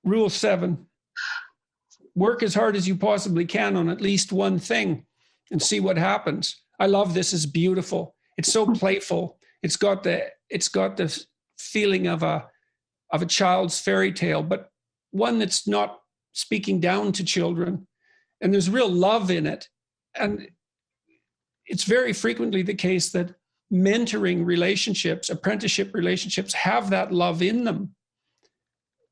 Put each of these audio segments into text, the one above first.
Rule 7. Work as hard as you possibly can on at least one thing and see what happens. I love this. It's beautiful. It's so playful. It's got the feeling of a child's fairy tale, but one that's not speaking down to children. And there's real love in it. And it's very frequently the case that mentoring relationships, apprenticeship relationships, have that love in them.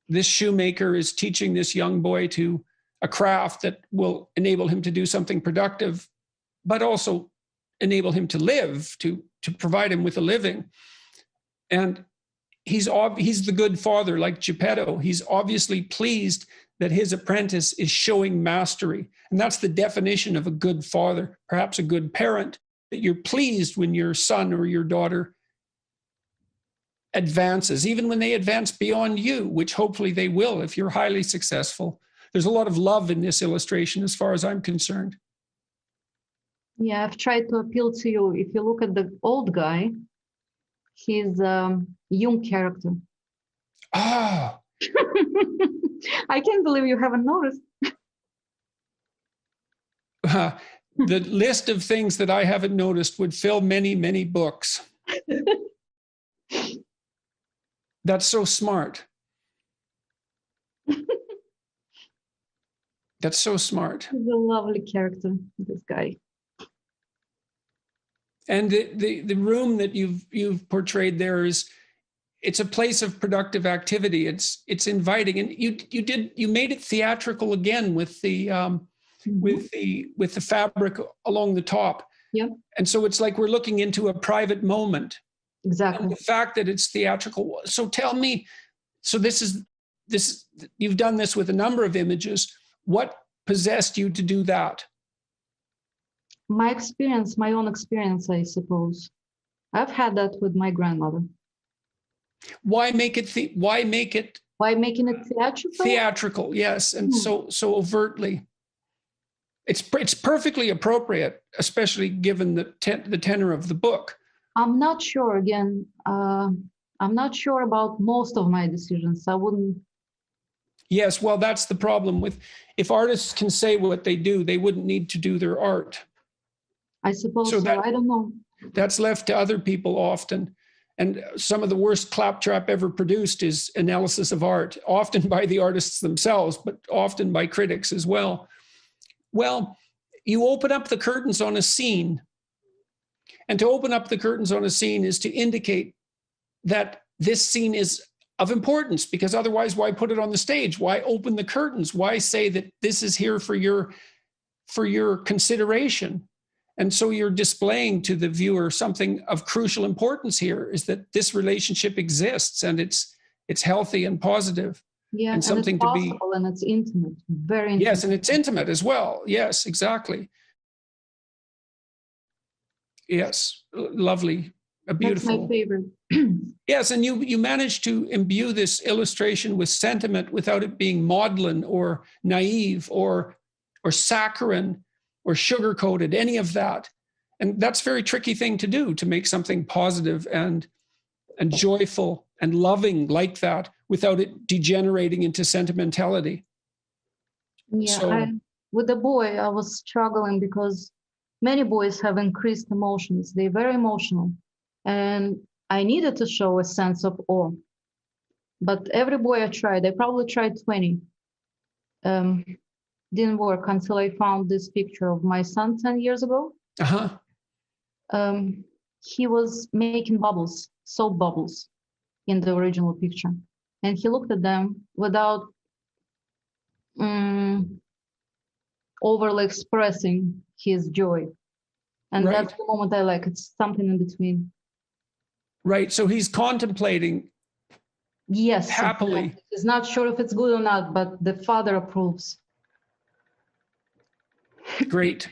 This shoemaker is teaching this young boy to a craft that will enable him to do something productive, but also enable him to live, to provide him with a living. And he's the good father, like Geppetto. He's obviously pleased that his apprentice is showing mastery. And that's the definition of a good father, perhaps a good parent, that you're pleased when your son or your daughter advances, even when they advance beyond you, which hopefully they will if you're highly successful. There's a lot of love in this illustration as far as I'm concerned. Yeah, I've tried to appeal to you. If you look at the old guy, he's a young character. Ah. I can't believe you haven't noticed. The list of things that I haven't noticed would fill many, many books. That's so smart. That's so smart. He's a lovely character, this guy. And the room that you've portrayed there it's a place of productive activity. It's inviting, and you made it theatrical again with the with the fabric along the top. Yeah. And so it's like we're looking into a private moment. Exactly. And the fact that it's theatrical. So tell me, so this you've done this with a number of images. What possessed you to do that? My experience, my own experience, I suppose. I've had that with my grandmother. Why making it theatrical? Theatrical, yes, and so overtly. It's perfectly appropriate, especially given the tenor of the book. I'm not sure. Again, I'm not sure about most of my decisions. I wouldn't. Yes, well, that's the problem with if artists can say what they do, they wouldn't need to do their art. I suppose so. I don't know. That's left to other people often. And some of the worst claptrap ever produced is analysis of art, often by the artists themselves, but often by critics as well. Well, you open up the curtains on a scene. And to open up the curtains on a scene is to indicate that this scene is of importance, because otherwise, why put it on the stage? Why open the curtains? Why say that this is here for your consideration? And so you're displaying to the viewer something of crucial importance here, is that this relationship exists and it's healthy and positive. Yeah, and something it's possible, and it's intimate, very intimate. Yes, and it's intimate as well. Yes, exactly. Yes, lovely, a beautiful. That's my favorite. Yes, and you managed to imbue this illustration with sentiment without it being maudlin or naive or saccharine or sugar-coated, any of that. And that's a very tricky thing to do, to make something positive and joyful and loving like that without it degenerating into sentimentality. Yeah, with the boy, I was struggling because many boys have increased emotions. They're very emotional. And I needed to show a sense of awe. But every boy I tried, I probably tried 20. Didn't work until I found this picture of my son 10 years ago. Uh-huh. He was making bubbles, soap bubbles, in the original picture. And he looked at them without overly expressing his joy. And right. That's the moment I like. It's something in between. Right. So he's contemplating. Yes. Happily. Exactly. He's not sure if it's good or not, but the father approves. Great.